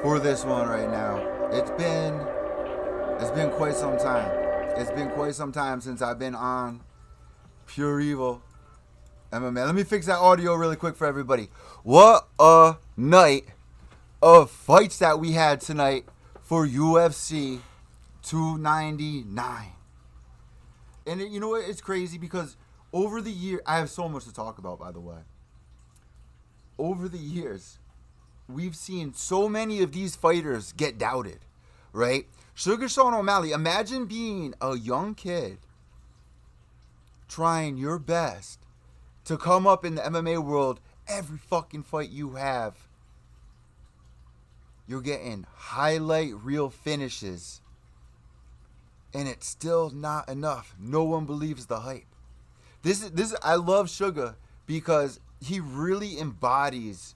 for this one right now. It's been quite some time. It's been quite some time since I've been on Pure EVil MMA. Let me fix that audio really quick for everybody. What a night of fights that we had tonight for UFC 299. And you know what? It's crazy because over the year, I have so much to talk about, by the way. Over the years, we've seen so many of these fighters get doubted, right? Sugar Sean O'Malley, imagine being a young kid trying your best to come up in the MMA world. Every fucking fight you have, you're getting highlight reel finishes, and it's still not enough. No one believes the hype. This is I love Sugar because he really embodies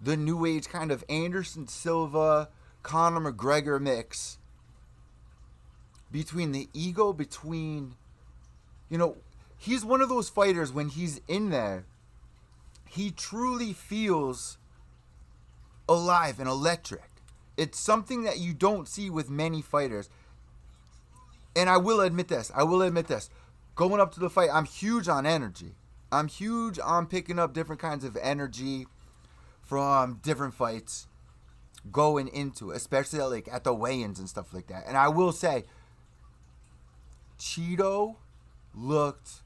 the new age kind of Anderson Silva, Conor McGregor mix between the ego, he's one of those fighters when he's in there, he truly feels alive and electric. It's something that you don't see with many fighters. And I will admit this. Going up to the fight, I'm huge on energy. I'm huge on picking up different kinds of energy from different fights going into, especially at the weigh-ins and stuff like that. And I will say, Cheeto looked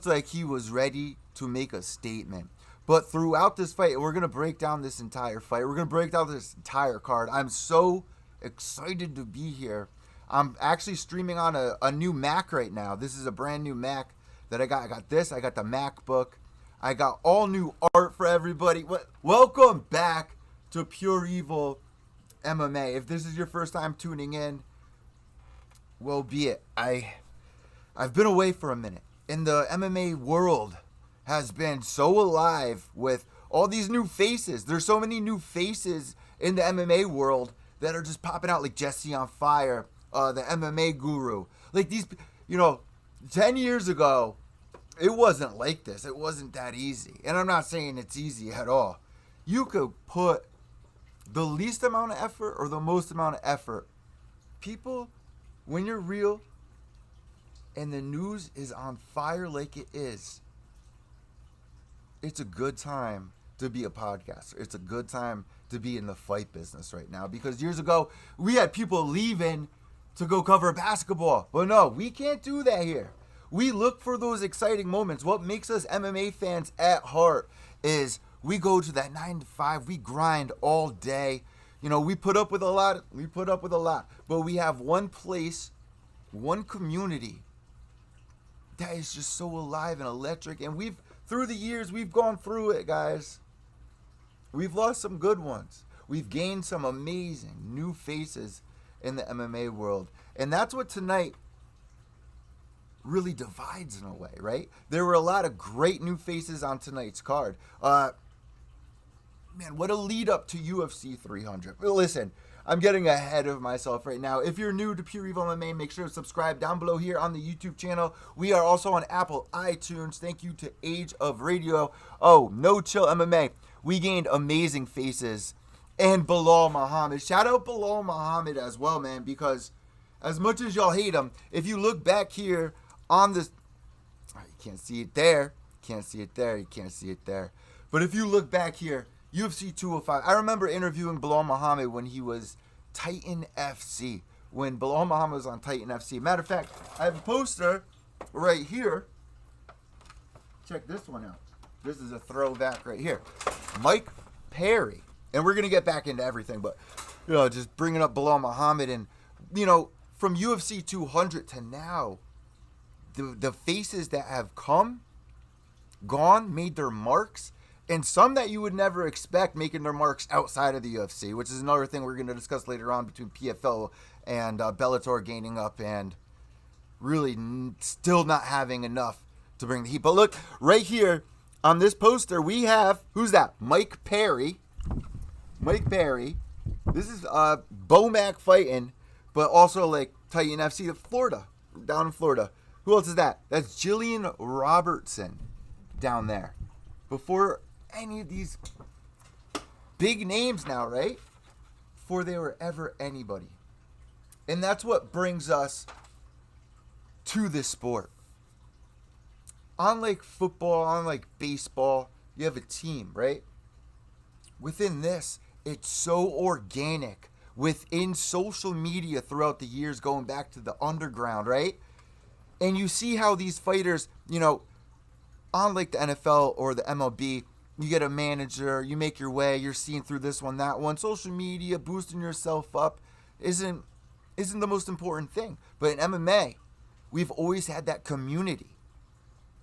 like he was ready to make a statement. But throughout this fight, we're going to break down this entire fight. We're going to break down this entire card. I'm so excited to be here. I'm actually streaming on a new Mac right now. This is a brand new Mac that I got. I got this. I got the MacBook. I got all new art for everybody. Welcome back to Pure EVil MMA. If this is your first time tuning in, well, be it. I've been away for a minute. And the MMA world has been so alive with all these new faces. There's so many new faces in the MMA world that are just popping out, like Jesse on Fire, the MMA guru. Like these, 10 years ago, it wasn't like this. It wasn't that easy. And I'm not saying it's easy at all. You could put the least amount of effort or the most amount of effort. People, when you're real and the news is on fire like it is, it's a good time to be a podcaster. It's a good time to be in the fight business right now. Because years ago, we had people leaving to go cover basketball. But no, we can't do that here. We look for those exciting moments. What makes us MMA fans at heart is we go to that 9 to 5. We grind all day. We put up with a lot. But we have one place, one community that is just so alive and electric. And through the years, we've gone through it, guys. We've lost some good ones. We've gained some amazing new faces in the MMA world. And that's what tonight really divides in a way, right? There were a lot of great new faces on tonight's card. Man, what a lead up to UFC 300. Listen, I'm getting ahead of myself right now. If you're new to Pure EVil MMA, make sure to subscribe down below here on the YouTube channel. We are also on Apple, iTunes. Thank you to Age of Radio. Oh, No Chill MMA. We gained amazing faces. And Bilal Muhammad. Shout out Bilal Muhammad as well, man, because as much as y'all hate him, if you look back here on this, you can't see it there. You can't see it there. But if you look back here, UFC 205. I remember interviewing Bilal Muhammad when he was Titan FC. When Bilal Muhammad was on Titan FC. Matter of fact, I have a poster right here. Check this one out. This is a throwback right here. Mike Perry. And we're going to get back into everything, but, just bringing up Bilal Muhammad and, from UFC 200 to now, the faces that have come, gone, made their marks, and some that you would never expect making their marks outside of the UFC, which is another thing we're going to discuss later on between PFL and Bellator gaining up and really still not having enough to bring the heat. But look, right here on this poster, we have, who's that? Mike Perry. This is Bomac fighting, but also like Titan FC of Florida, down in Florida. Who else is that? That's Jillian Robertson down there. Before any of these big names now, right? Before they were ever anybody. And that's what brings us to this sport. Unlike football, unlike baseball, you have a team, right? Within this, it's so organic. Within social media throughout the years, going back to the underground, right? And you see how these fighters, unlike the NFL or the MLB, you get a manager, you make your way, you're seeing through this one, that one. Social media, boosting yourself up isn't the most important thing. But in MMA, we've always had that community,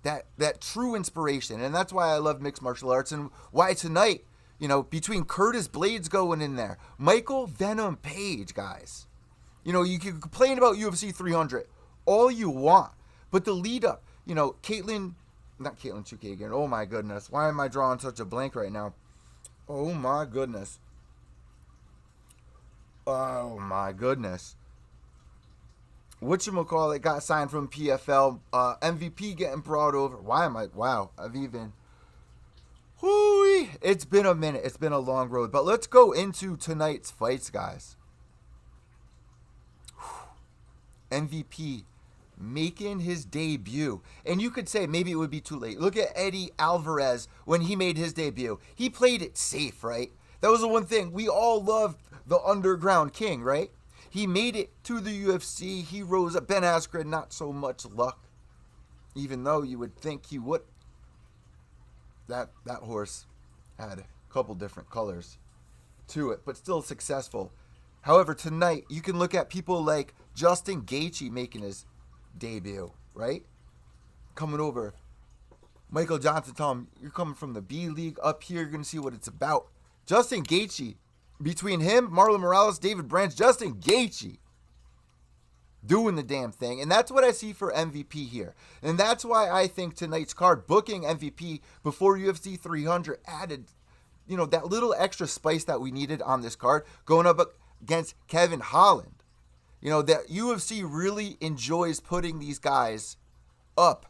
that true inspiration. And that's why I love mixed martial arts, and why tonight, between Curtis Blades going in there, Michael Venom Page, guys. You can complain about UFC 300 all you want, but the lead up, not Caitlin Chukagian. Oh my goodness. Why am I drawing such a blank right now? Oh my goodness. Whatchamacallit got signed from PFL. MVP getting brought over. It's been a minute. It's been a long road. But let's go into tonight's fights, guys. MVP making his debut. And you could say maybe it would be too late. Look at Eddie Alvarez when he made his debut. He played it safe, right? That was the one thing. We all loved the underground king, right? He made it to the UFC. He rose up. Ben Askren, not so much luck. Even though you would think he would. That horse had a couple different colors to it, but still successful. However, tonight, you can look at people like Justin Gaethje making his debut, right? Coming over. Michael Johnson, tell him, you're coming from the B League up here. You're going to see what it's about. Justin Gaethje, between him, Marlon Morales, David Branch, Justin Gaethje doing the damn thing. And that's what I see for MVP here. And that's why I think tonight's card, booking MVP before UFC 300, added, that little extra spice that we needed on this card, going up against Kevin Holland. That UFC really enjoys putting these guys up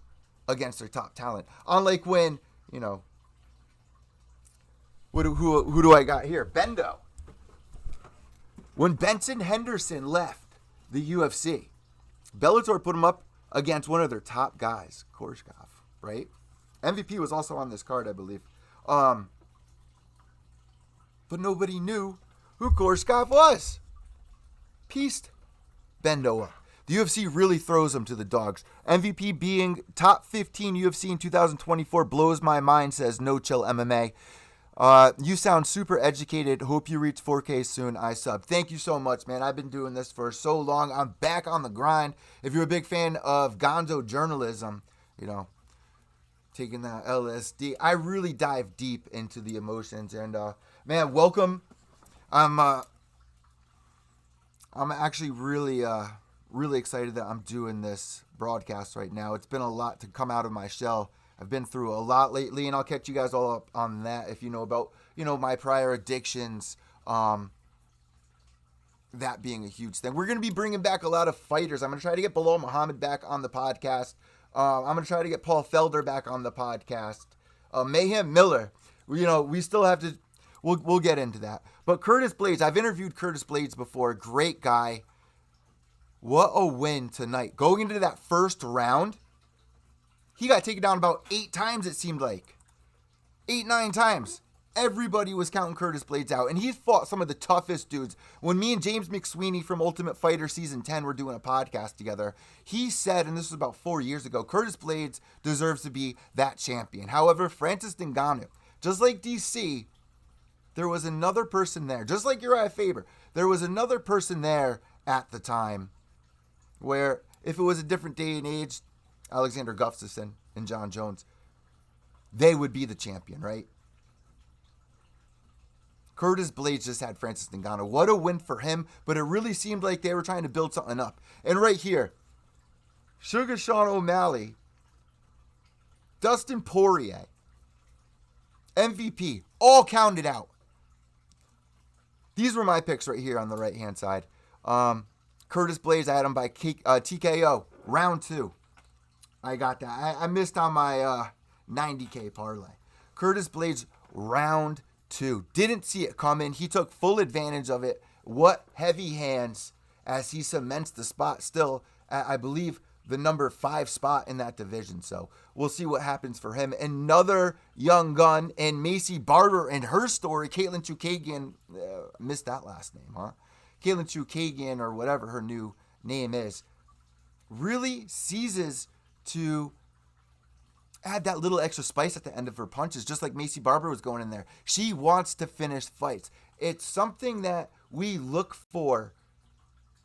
against their top talent. Unlike when, who do I got here? Bendo. When Benson Henderson left the UFC, Bellator put him up against one of their top guys, Korshkov, right? MVP was also on this card, I believe. But nobody knew who Korshkov was. Pieced Bendo up. The UFC really throws him to the dogs. MVP being top 15 UFC in 2024 blows my mind, says No Chill MMA. You sound super educated. Hope you reach 4K soon. I sub. Thank you so much, man. I've been doing this for so long. I'm back on the grind. If you're a big fan of gonzo journalism, taking that LSD, I really dive deep into the emotions. And man, welcome. I'm actually really excited that I'm doing this broadcast right now. It's been a lot to come out of my shell. I've been through a lot lately, and I'll catch you guys all up on that if you know about, my prior addictions, that being a huge thing. We're going to be bringing back a lot of fighters. I'm going to try to get Bilal Muhammad back on the podcast. I'm going to try to get Paul Felder back on the podcast. Mayhem Miller, we still have to, we'll get into that. But Curtis Blades, I've interviewed Curtis Blades before. Great guy. What a win tonight. Going into that first round, he got taken down about 8 times, it seemed like. 8-9 times. Everybody was counting Curtis Blades out. And he's fought some of the toughest dudes. When me and James McSweeney from Ultimate Fighter Season 10 were doing a podcast together, he said, and this was about 4 years ago, Curtis Blades deserves to be that champion. However, Francis Ngannou, just like DC, there was another person there. Just like Uriah Faber, there was another person there at the time where if it was a different day and age, Alexander Gustafsson and John Jones, they would be the champion, right? Curtis Blades just had Francis Ngannou. What a win for him, but it really seemed like they were trying to build something up. And right here, Sugar Sean O'Malley, Dustin Poirier, MVP, all counted out. These were my picks right here on the right-hand side. Curtis Blades, I had him by TKO, round 2. I got that. I missed on my 90K parlay. Curtis Blades, round 2. Didn't see it coming. He took full advantage of it. What heavy hands as he cements the spot still at, I believe, the number 5 spot in that division. So we'll see what happens for him. Another young gun, and Macy Barber and her story, Caitlin Chukagian, missed that last name, huh? Caitlin Chukagian, or whatever her new name is, really seizes to add that little extra spice at the end of her punches, just like Macy Barber was going in there. She wants to finish fights. It's something that we look for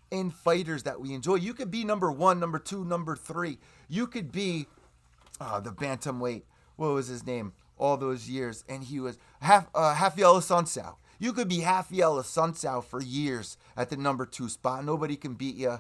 in fighters that we enjoy. You could be number 1, number 2, number 3. You could be the bantamweight. What was his name? All those years, and he was Rafael Assunção. You could be Rafael Assunção for years at the number 2 spot. Nobody can beat you,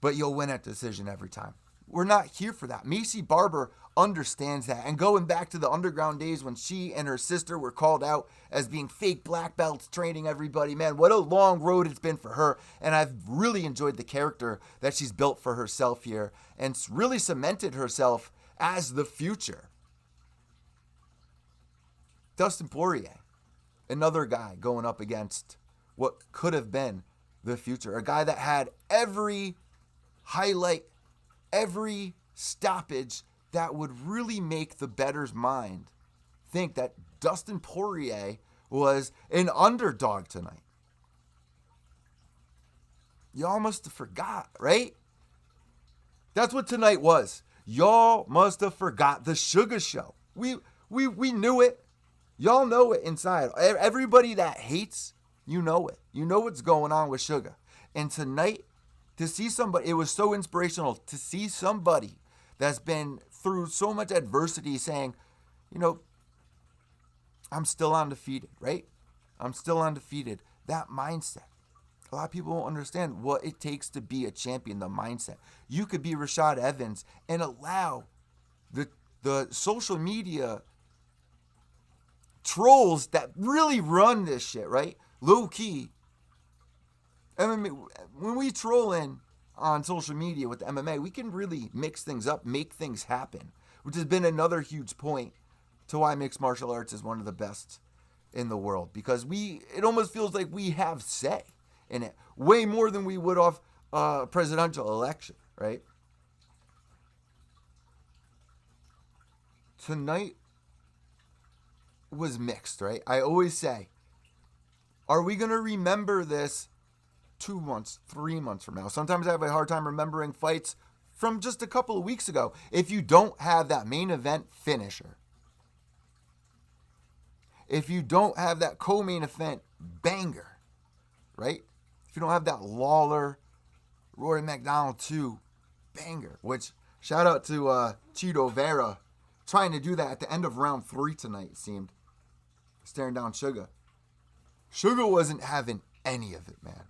but you'll win at decision every time. We're not here for that. Macy Barber understands that. And going back to the underground days when she and her sister were called out as being fake black belts training everybody, man, what a long road it's been for her. And I've really enjoyed the character that she's built for herself here and really cemented herself as the future. Dustin Poirier, another guy going up against what could have been the future. A guy that had every highlight, every stoppage that would really make the bettor's mind think that Dustin Poirier was an underdog tonight. Y'all must have forgot, right? That's what tonight was. Y'all must have forgot the SUGA show. We knew it. Y'all know it inside. Everybody that hates, you know it. You know what's going on with SUGA. And tonight, to see somebody, it was so inspirational to see somebody that's been through so much adversity saying, you know, I'm still undefeated, right? I'm still undefeated. That mindset. A lot of people don't understand what it takes to be a champion, the mindset. You could be Rashad Evans and allow the social media trolls that really run this shit, right? Low key. MMA, when we troll in on social media with the MMA, we can really mix things up, make things happen, which has been another huge point to why mixed martial arts is one of the best in the world, because it almost feels like we have say in it way more than we would off a presidential election, right? Tonight was mixed, right? I always say, are we going to remember this 2 months, 3 months from now? Sometimes I have a hard time remembering fights from just a couple of weeks ago. If you don't have that main event finisher, if you don't have that co-main event banger, right? If you don't have that Lawler, Rory McDonald 2 banger, which shout out to Chito Vera trying to do that at the end of round 3 tonight, it seemed. Staring down SUGA. SUGA wasn't having any of it, man.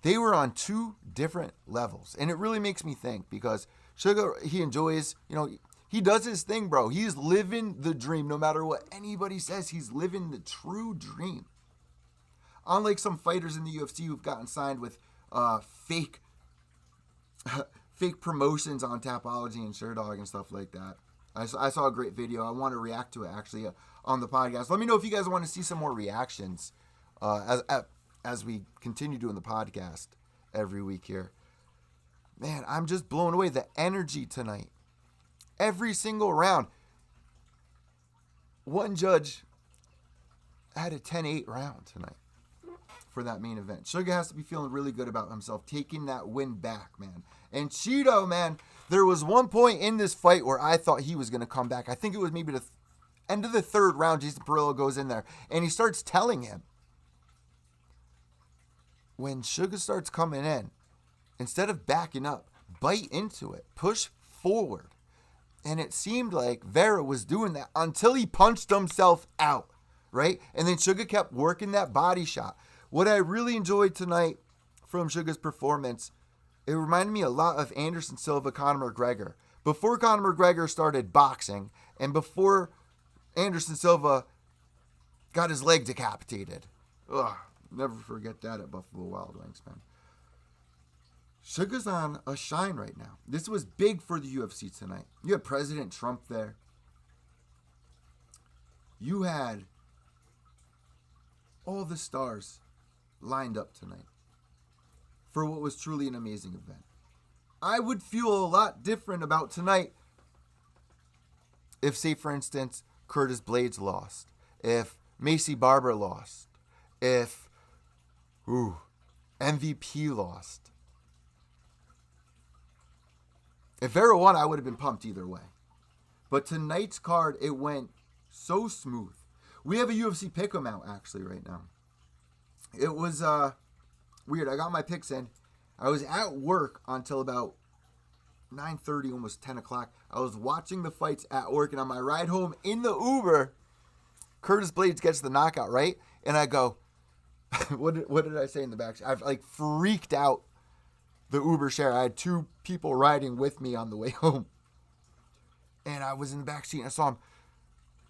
They were on 2 different levels. And it really makes me think, because SUGA, he enjoys, he does his thing, bro. He's living the dream. No matter what anybody says, he's living the true dream. Unlike some fighters in the UFC who've gotten signed with fake promotions on Tapology and SureDog and stuff like that. I saw a great video. I want to react to it, actually, on the podcast. Let me know if you guys want to see some more reactions as we continue doing the podcast every week here. Man, I'm just blown away. The energy tonight. Every single round. One judge had a 10-8 round tonight for that main event. SUGA has to be feeling really good about himself, taking that win back, man. And Chito, man, there was one point in this fight where I thought he was going to come back. I think it was maybe the end of the 3rd round. Jason Perillo goes in there, and he starts telling him, when SUGA starts coming in, instead of backing up, bite into it, push forward. And it seemed like Vera was doing that until he punched himself out, right? And then SUGA kept working that body shot. What I really enjoyed tonight from SUGA's performance, it reminded me a lot of Anderson Silva, Conor McGregor. Before Conor McGregor started boxing, and before Anderson Silva got his leg decapitated. Ugh, never forget that at Buffalo Wild Wings, man. SUGA's on a shine right now. This was big for the UFC tonight. You had President Trump there. You had all the stars lined up tonight for what was truly an amazing event. I would feel a lot different about tonight if, say, for instance, Curtis Blades lost, if Macy Barber lost, if MVP lost. If Vera won, I would have been pumped either way. But tonight's card, it went so smooth. We have a UFC pick'em out actually right now. It was weird. I got my picks in. I was at work until about 9:30, almost 10 o'clock. I was watching the fights at work, and on my ride home in the Uber, Curtis Blades gets the knockout, right? And I go, what did I say in the back? I've like freaked out the Uber share. I had two people riding with me on the way home. And I was in the back seat and I saw him.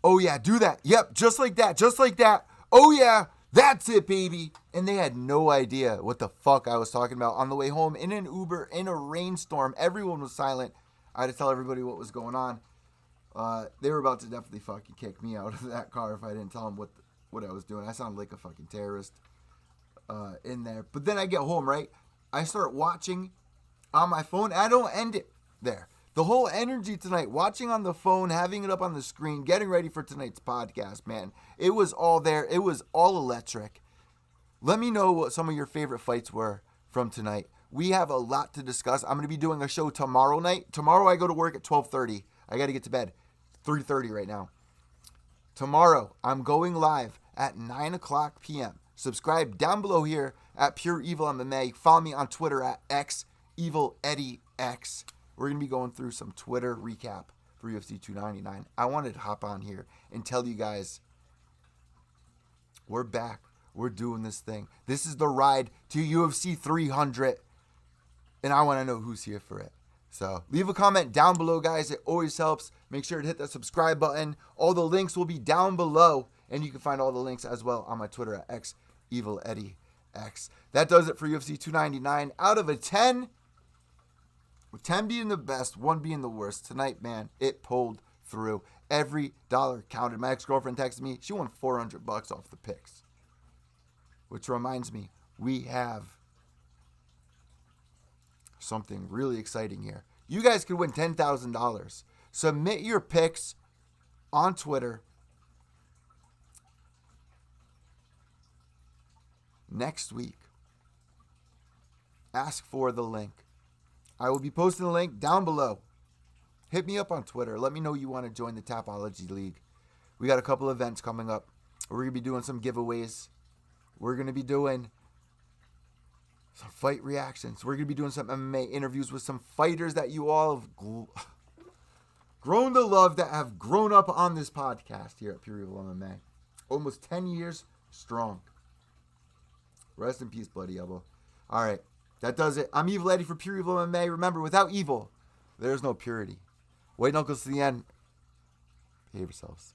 Oh yeah, do that. Yep, just like that, just like that. Oh yeah, that's it, baby. And they had no idea what the fuck I was talking about. On the way home, in an Uber, in a rainstorm, everyone was silent. I had to tell everybody what was going on. They were about to definitely fucking kick me out of that car if I didn't tell them what I was doing. I sounded like a fucking terrorist in there. But then I get home, right? I start watching on my phone. I don't end it there. The whole energy tonight, watching on the phone, having it up on the screen, getting ready for tonight's podcast, man. It was all there. It was all electric. Let me know what some of your favorite fights were from tonight. We have a lot to discuss. I'm going to be doing a show tomorrow night. Tomorrow I go to work at 12:30. I got to get to bed. 3:30 right now. Tomorrow I'm going live at 9 o'clock p.m. Subscribe down below here at Pure EVil MMA. Follow me on Twitter at XEvilEddieX. We're going to be going through some Twitter recap for UFC 299. I wanted to hop on here and tell you guys, we're back. We're doing this thing. This is the ride to UFC 300. And I want to know who's here for it. So leave a comment down below, guys. It always helps. Make sure to hit that subscribe button. All the links will be down below. And you can find all the links as well on my Twitter at XEvilEddieX. That does it for UFC 299. Out of a 10, with 10 being the best, 1 being the worst. Tonight, man, it pulled through. Every dollar counted. My ex-girlfriend texted me. She won $400 off the picks. Which reminds me, we have something really exciting here. You guys could win $10,000. Submit your picks on Twitter. Next week. Ask for the link. I will be posting the link down below. Hit me up on Twitter. Let me know you want to join the Tapology League. We got a couple events coming up. We're going to be doing some giveaways. We're going to be doing some fight reactions. We're going to be doing some MMA interviews with some fighters that you all have grown to love, that have grown up on this podcast here at Pure EVil MMA. Almost 10 years strong. Rest in peace, Bloody Elbow. All right. That does it. I'm Evil Eddie for Pure EVil MMA. Remember, without evil, there's no purity. White knuckles to the end. Behave yourselves.